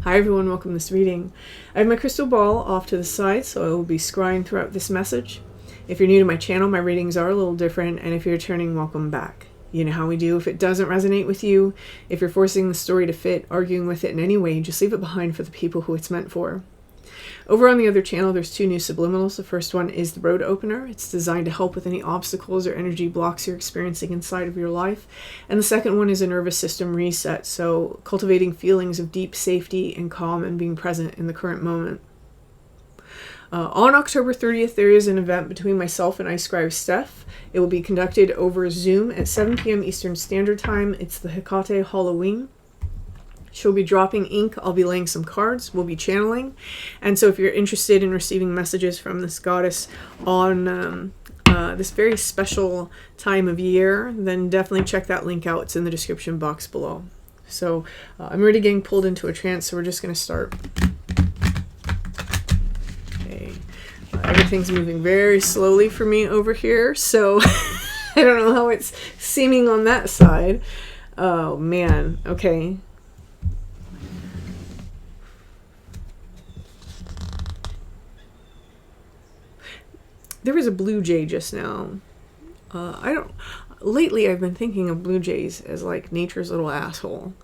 Hi everyone, welcome to this reading. I have my crystal ball off to the side, so I will be scrying throughout this message. If you're new to my channel, my readings are a little different, and if you're returning, welcome back. You know how we do. If it doesn't resonate with you, if you're forcing the story to fit, arguing with it in any way, just leave it behind for the people who it's meant for. Over on the other channel, there's two new subliminals. The first one is the road opener. It's designed to help with any obstacles or energy blocks you're experiencing inside of your life. And the second one is a nervous system reset. So cultivating feelings of deep safety and calm and being present in the current moment. On October 30th, there is an event between myself and iScry with Steph. It will be conducted over Zoom at 7 p.m. Eastern Standard Time. It's the HEKATE Halloween. She'll be dropping ink. I'll be laying some cards. We'll be channeling. And so if you're interested in receiving messages from this goddess on this very special time of year, then definitely check that link out. It's in the description box below. So I'm already getting pulled into a trance, so we're just going to start. Okay. Everything's moving very slowly for me over here, so I don't know how it's seeming on that side. Oh, man. Okay. There was a blue jay just now. Lately I've been thinking of blue jays as like nature's little asshole.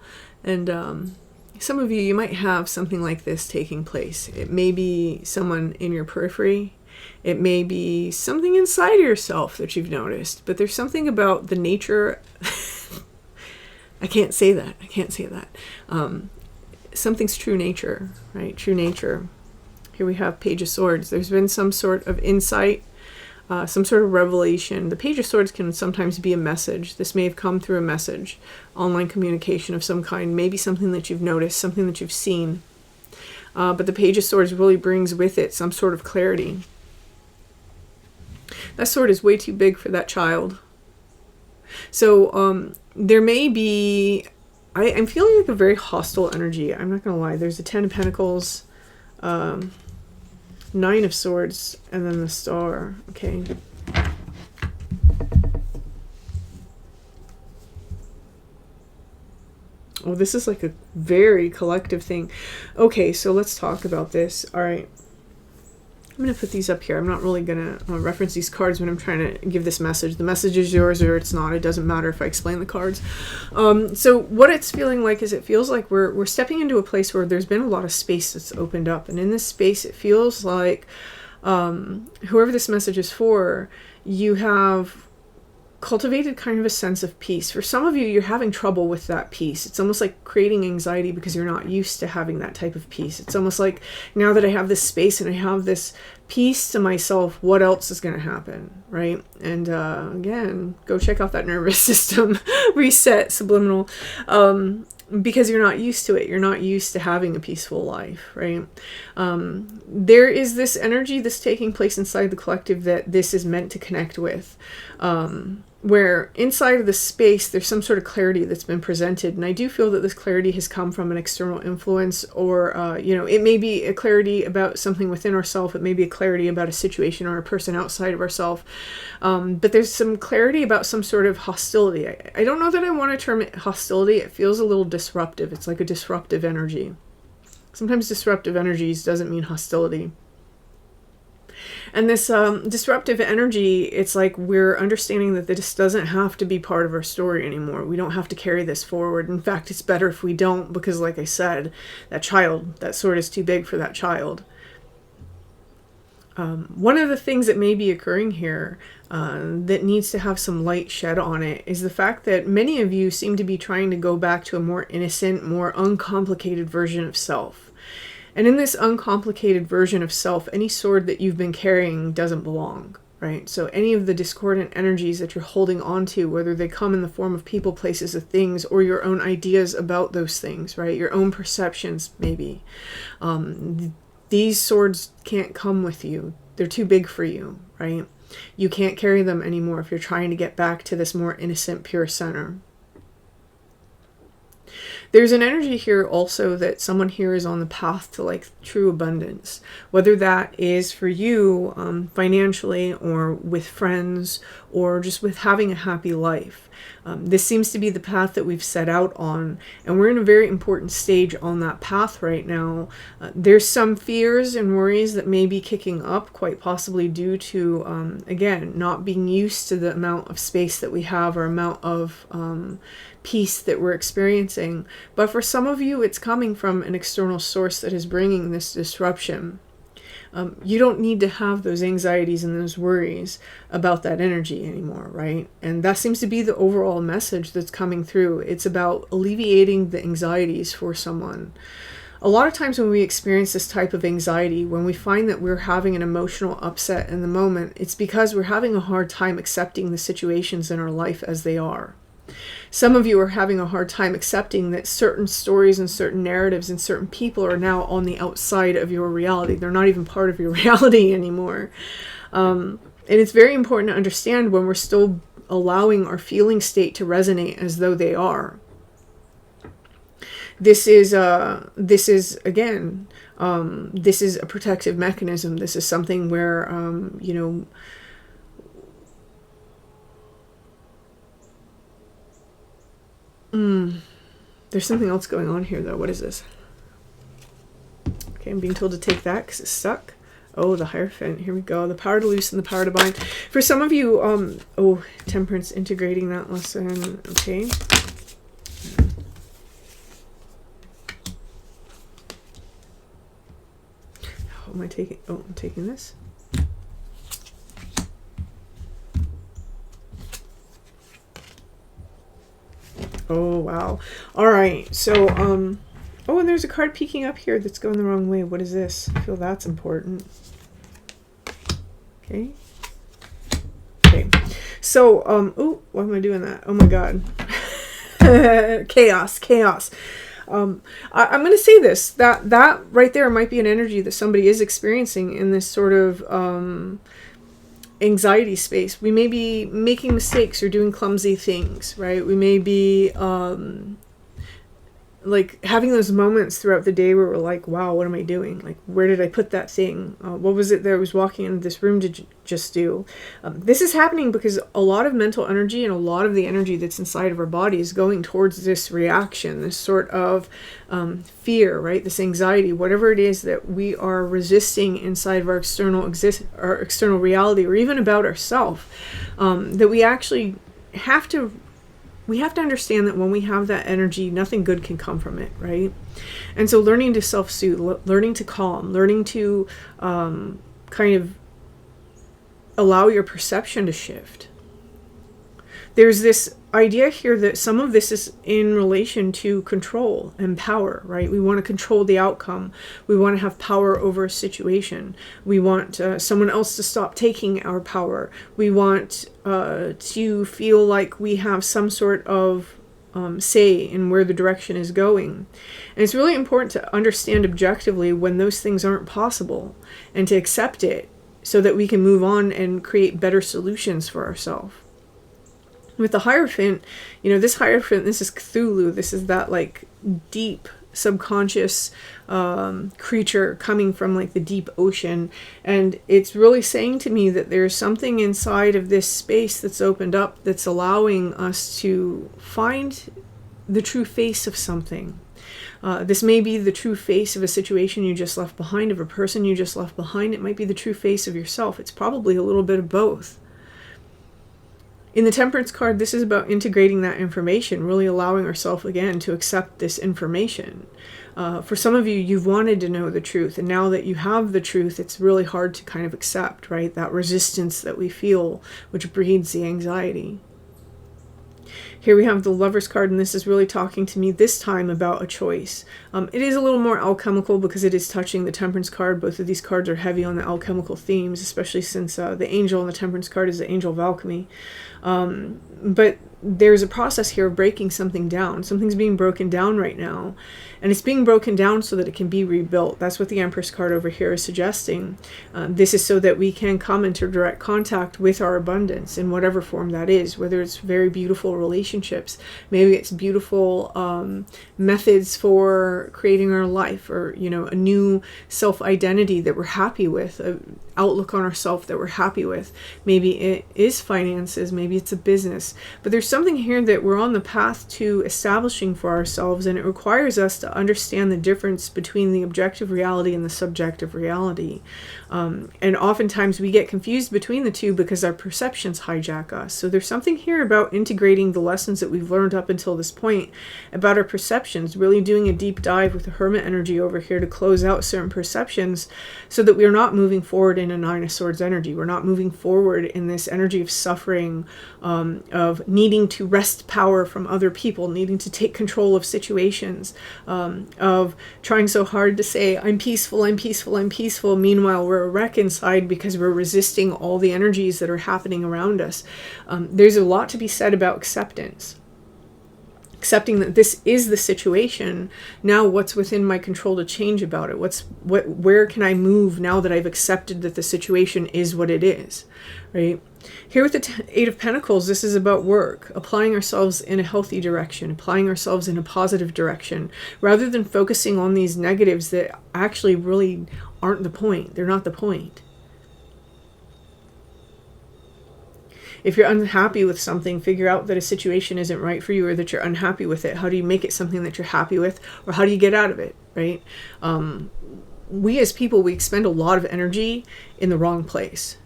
And some of you might have something like this taking place. It may be someone in your periphery. It may be something inside of yourself that you've noticed. But there's something about the nature. I can't say that. Something's true nature, right? True nature. Here we have Page of Swords. There's been some sort of insight. Some sort of revelation. The Page of Swords can sometimes be a message. This may have come through a message, online communication of some kind, maybe something that you've noticed, something that you've seen. But the Page of Swords really brings with it some sort of clarity. That sword is way too big for that child. So there may be, I'm feeling like a very hostile energy. I'm not going to lie. There's the 10 of Pentacles, 9 of Swords, and then the Star. Okay. Oh, this is like a very collective thing. Okay, so let's talk about this. All right. I'm going to put these up here. I'm not really going to reference these cards when I'm trying to give this message. The message is yours or it's not. It doesn't matter if I explain the cards. So what it's feeling like is it feels like we're stepping into a place where there's been a lot of space that's opened up. And in this space, it feels like whoever this message is for, you have cultivated kind of a sense of peace. For some of you, you're having trouble with that peace. It's almost like creating anxiety because you're not used to having that type of peace. It's almost like now that I have this space and I have this peace to myself, what else is going to happen, right? And again, go check out that nervous system reset subliminal because you're not used to it. You're not used to having a peaceful life, right? There is this energy that's taking place inside the collective that this is meant to connect with. Where inside of the space, there's some sort of clarity that's been presented. And I do feel that this clarity has come from an external influence or, it may be a clarity about something within ourselves. It may be a clarity about a situation or a person outside of ourselves. But there's some clarity about some sort of hostility. I don't know that I want to term it hostility. It feels a little disruptive. It's like a disruptive energy. Sometimes disruptive energies doesn't mean hostility. And this disruptive energy, it's like we're understanding that this doesn't have to be part of our story anymore. We don't have to carry this forward. In fact, it's better if we don't because, like I said, that sword is too big for that child. One of the things that may be occurring here that needs to have some light shed on it is the fact that many of you seem to be trying to go back to a more innocent, more uncomplicated version of self. And in this uncomplicated version of self, any sword that you've been carrying doesn't belong, right? So any of the discordant energies that you're holding on to, whether they come in the form of people, places, or things, or your own ideas about those things, right? Your own perceptions, maybe. These swords can't come with you. They're too big for you, right? You can't carry them anymore if you're trying to get back to this more innocent, pure center. There's an energy here also that someone here is on the path to like true abundance, whether that is for you financially or with friends or just with having a happy life. This seems to be the path that we've set out on, and we're in a very important stage on that path right now. There's some fears and worries that may be kicking up, quite possibly due to, again, not being used to the amount of space that we have or amount of peace that we're experiencing. But for some of you, it's coming from an external source that is bringing this disruption. You don't need to have those anxieties and those worries about that energy anymore, right? And that seems to be the overall message that's coming through. It's about alleviating the anxieties for someone. A lot of times when we experience this type of anxiety, when we find that we're having an emotional upset in the moment, it's because we're having a hard time accepting the situations in our life as they are. Some of you are having a hard time accepting that certain stories and certain narratives and certain people are now on the outside of your reality. They're not even part of your reality anymore. And it's very important to understand when we're still allowing our feeling state to resonate as though they are. This is again, this is a protective mechanism. This is something where, there's something else going on here, though. What is this? Okay, I'm being told to take that because it's stuck. Oh, the Hierophant. Here we go. The power to loosen, the power to bind. For some of you, Temperance, integrating that lesson. Okay. How am I taking? Oh, I'm taking this. Oh, wow. All right. So, oh, and there's a card peeking up here that's going the wrong way. What is this? I feel that's important. Okay. Okay. So, oh, why am I doing that? Oh my God. Chaos. I'm going to say this, that right there might be an energy that somebody is experiencing in this sort of, anxiety space. We may be making mistakes or doing clumsy things, right? We may be like having those moments throughout the day where we're like, wow, what am I doing? Like, where did I put that thing? What was it that I was walking into this room to just do? This is happening because a lot of mental energy and a lot of the energy that's inside of our body is going towards this reaction, this sort of fear, right? This anxiety, whatever it is that we are resisting inside of our external reality, or even about ourselves, that we actually have to understand that when we have that energy, nothing good can come from it, right? And so learning to self-soothe, learning to calm, learning to kind of allow your perception to shift. There's this idea here that some of this is in relation to control and power, right? We want to control the outcome. We want to have power over a situation. We want someone else to stop taking our power. We want to feel like we have some sort of say in where the direction is going. And it's really important to understand objectively when those things aren't possible and to accept it so that we can move on and create better solutions for ourselves. With the Hierophant, this Hierophant, this is Cthulhu. This is that like deep subconscious creature coming from like the deep ocean. And it's really saying to me that there's something inside of this space that's opened up that's allowing us to find the true face of something. This may be the true face of a situation you just left behind, of a person you just left behind. It might be the true face of yourself. It's probably a little bit of both. In the Temperance card, this is about integrating that information, really allowing ourselves again to accept this information. For some of you, you've wanted to know the truth, and now that you have the truth, it's really hard to kind of accept, right? That resistance that we feel, which breeds the anxiety. Here we have the Lover's card, and this is really talking to me this time about a choice. It is a little more alchemical because it is touching the Temperance card. Both of these cards are heavy on the alchemical themes, especially since the angel in the Temperance card is the angel of alchemy. But there's a process here of breaking something down. Something's being broken down right now, and it's being broken down so that it can be rebuilt. That's what the Empress card over here is suggesting. This is so that we can come into direct contact with our abundance in whatever form that is, whether it's very beautiful relationship relationships. Maybe it's beautiful methods for creating our life, or, you know, a new self-identity that we're happy with, an outlook on ourselves that we're happy with. Maybe it is finances, maybe it's a business. But there's something here that we're on the path to establishing for ourselves, and it requires us to understand the difference between the objective reality and the subjective reality. And oftentimes we get confused between the two because our perceptions hijack us. So there's something here about integrating the lessons that we've learned up until this point about our perceptions, really doing a deep dive with the Hermit energy over here to close out certain perceptions so that we're not moving forward in a Nine of Swords energy. We're not moving forward in this energy of suffering, of needing to wrest power from other people, needing to take control of situations, of trying so hard to say, I'm peaceful, I'm peaceful, I'm peaceful. Meanwhile, we're a wreck inside because we're resisting all the energies that are happening around us. There's a lot to be said about acceptance. Accepting that this is the situation. Now what's within my control to change about it? Where can I move now that I've accepted that the situation is what it is, right? Here with the Eight of Pentacles, this is about work, applying ourselves in a healthy direction, applying ourselves in a positive direction, rather than focusing on these negatives that actually really aren't the point. They're not the point. If you're unhappy with something, figure out that a situation isn't right for you, or that you're unhappy with it. How do you make it something that you're happy with, or how do you get out of it, right? We as people, we expend a lot of energy in the wrong place.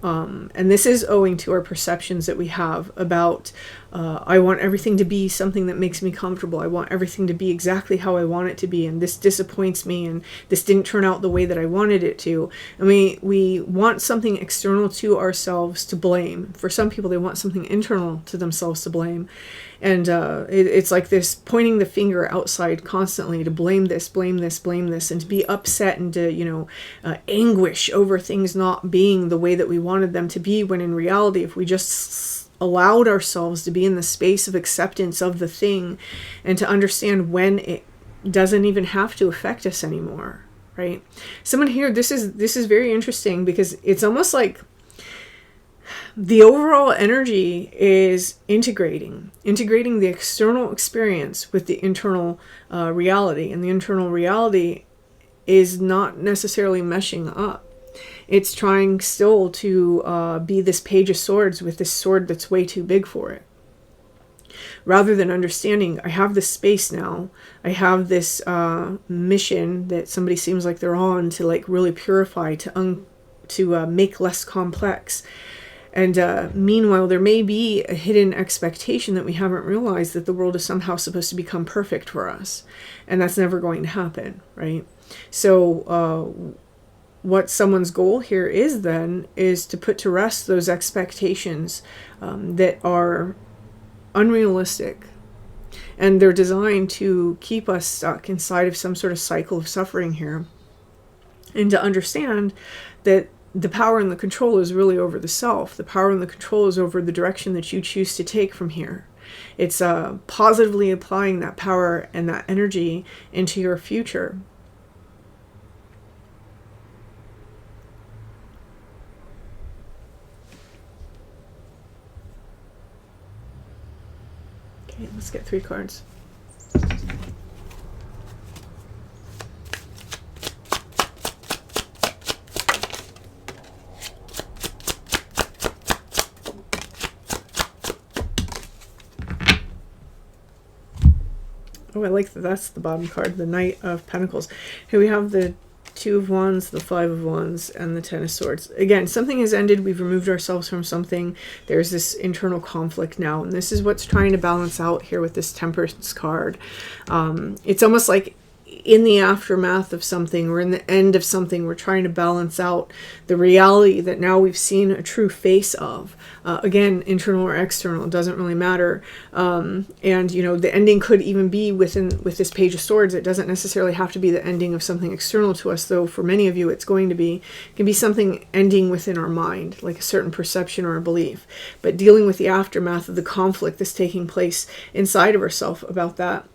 And this is owing to our perceptions that we have about, I want everything to be something that makes me comfortable. I want everything to be exactly how I want it to be. And this disappoints me. And this didn't turn out the way that I wanted it to. And we want something external to ourselves to blame. For some people, they want something internal to themselves to blame. And it's like this pointing the finger outside constantly to blame this, blame this, blame this, and to be upset and to, you know, anguish over things not being the way that we wanted them to be, when in reality, if we just allowed ourselves to be in the space of acceptance of the thing and to understand when it doesn't even have to affect us anymore, right? Someone here, this is very interesting, because it's almost like the overall energy is integrating the external experience with the internal reality, and the internal reality is not necessarily meshing up. It's trying still to be this Page of Swords with this sword that's way too big for it. Rather than understanding, I have this space now, I have this mission that somebody seems like they're on to like really purify, to make less complex. And meanwhile, there may be a hidden expectation that we haven't realized, that the world is somehow supposed to become perfect for us. And that's never going to happen, right? So what someone's goal here is then, is to put to rest those expectations that are unrealistic. And they're designed to keep us stuck inside of some sort of cycle of suffering here. And to understand that the power and the control is really over the self. The power and the control is over the direction that you choose to take from here. It's positively applying that power and that energy into your future. Okay, let's get 3 cards. Oh, I like that. That's the bottom card, the Knight of Pentacles. Here we have the 2 of Wands, the 5 of Wands, and the 10 of Swords. Again, something has ended. We've removed ourselves from something. There's this internal conflict now, and this is what's trying to balance out here with this Temperance card. It's almost like in the aftermath of something, or in the end of something, we're trying to balance out the reality that now we've seen a true face of. Again, internal or external, it doesn't really matter. And, you know, the ending could even be with this Page of Swords. It doesn't necessarily have to be the ending of something external to us, though for many of you it's going to be. It can be something ending within our mind, like a certain perception or a belief. But dealing with the aftermath of the conflict that's taking place inside of ourselves about that.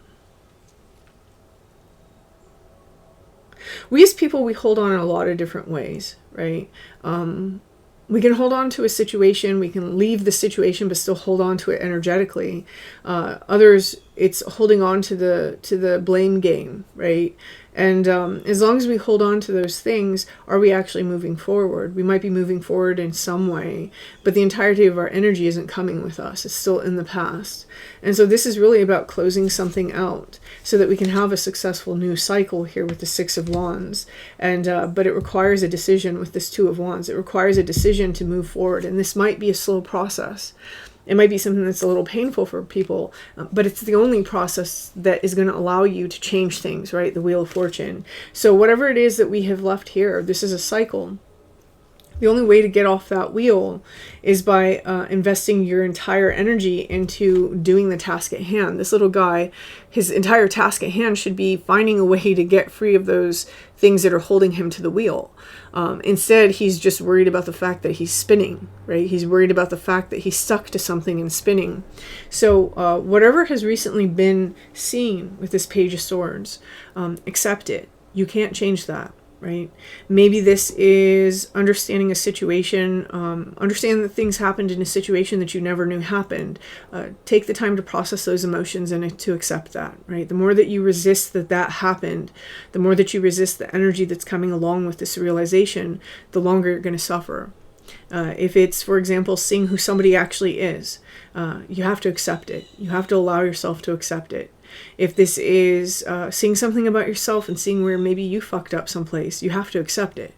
We as people, we hold on in a lot of different ways, right? We can hold on to a situation, we can leave the situation, but still hold on to it energetically. Others, it's holding on to the blame game, right? And as long as we hold on to those things, are we actually moving forward? We might be moving forward in some way, but the entirety of our energy isn't coming with us. It's still in the past. And so this is really about closing something out so that we can have a successful new cycle here with the Six of Wands. And but it requires a decision with this Two of Wands. It requires a decision to move forward. And this might be a slow process. It might be something that's a little painful for people, but it's the only process that is going to allow you to change things, right? The Wheel of Fortune. So whatever it is that we have left here, this is a cycle. The only way to get off that wheel is by investing your entire energy into doing the task at hand. This little guy, his entire task at hand should be finding a way to get free of those things that are holding him to the wheel. Instead, he's just worried about the fact that he's spinning, right? He's worried about the fact that he's stuck to something and spinning. So whatever has recently been seen with this Page of Swords, accept it. You can't change that. Right? Maybe this is understanding a situation, understand that things happened in a situation that you never knew happened. Take the time to process those emotions and to accept that, right? The more that you resist that happened, the more that you resist the energy that's coming along with this realization, the longer you're going to suffer. If it's, for example, seeing who somebody actually is, you have to accept it. You have to allow yourself to accept it. If this is seeing something about yourself and seeing where maybe you fucked up someplace, you have to accept it,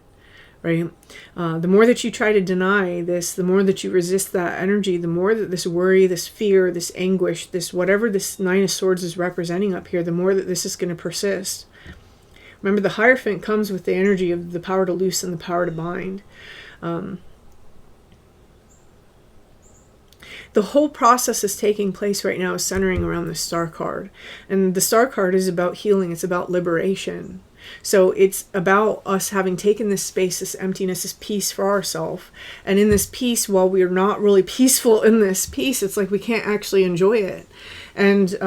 right? The more that you try to deny this, the more that you resist that energy, the more that this worry, this fear, this anguish, this whatever this Nine of Swords is representing up here, the more that this is going to persist. Remember, the Hierophant comes with the energy of the power to loose and the power to bind. The whole process is taking place right now is centering around the Star card. And the Star card is about healing. It's about liberation. So it's about us having taken this space, this emptiness, this peace for ourselves. And in this peace, while we're not really peaceful in this peace, it's like we can't actually enjoy it. And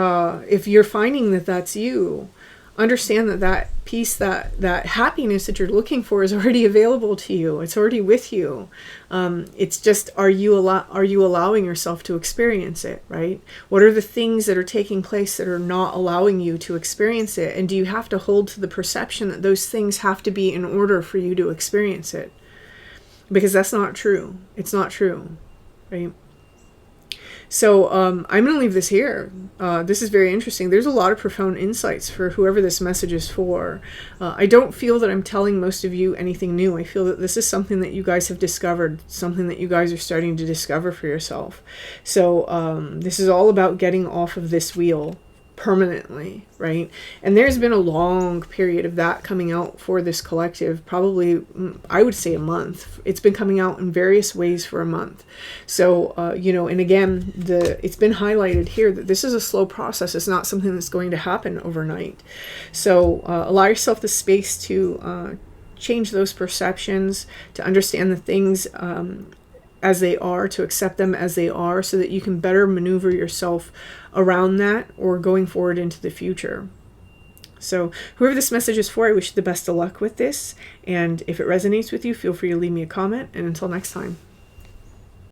if you're finding that that's you, understand that peace, that happiness that you're looking for is already available to you. It's already with you. It's just, are you allowing yourself to experience it, right? What are the things that are taking place that are not allowing you to experience it? And do you have to hold to the perception that those things have to be in order for you to experience it? Because that's not true. It's not true, right? So I'm going to leave this here. This is very interesting. There's a lot of profound insights for whoever this message is for. I don't feel that I'm telling most of you anything new. I feel that this is something that you guys have discovered, something that you guys are starting to discover for yourself. So this is all about getting off of this wheel permanently, right? And there's been a long period of that coming out for this collective, probably I would say a month. It's been coming out in various ways for a month. So you know, and again, it's been highlighted here that this is a slow process. It's not something that's going to happen overnight. So allow yourself the space to change those perceptions, to understand the things as they are, to accept them as they are, so that you can better maneuver yourself around that or going forward into the future. So whoever this message is for, I wish you the best of luck with this. And if it resonates with you, feel free to leave me a comment. And until next time.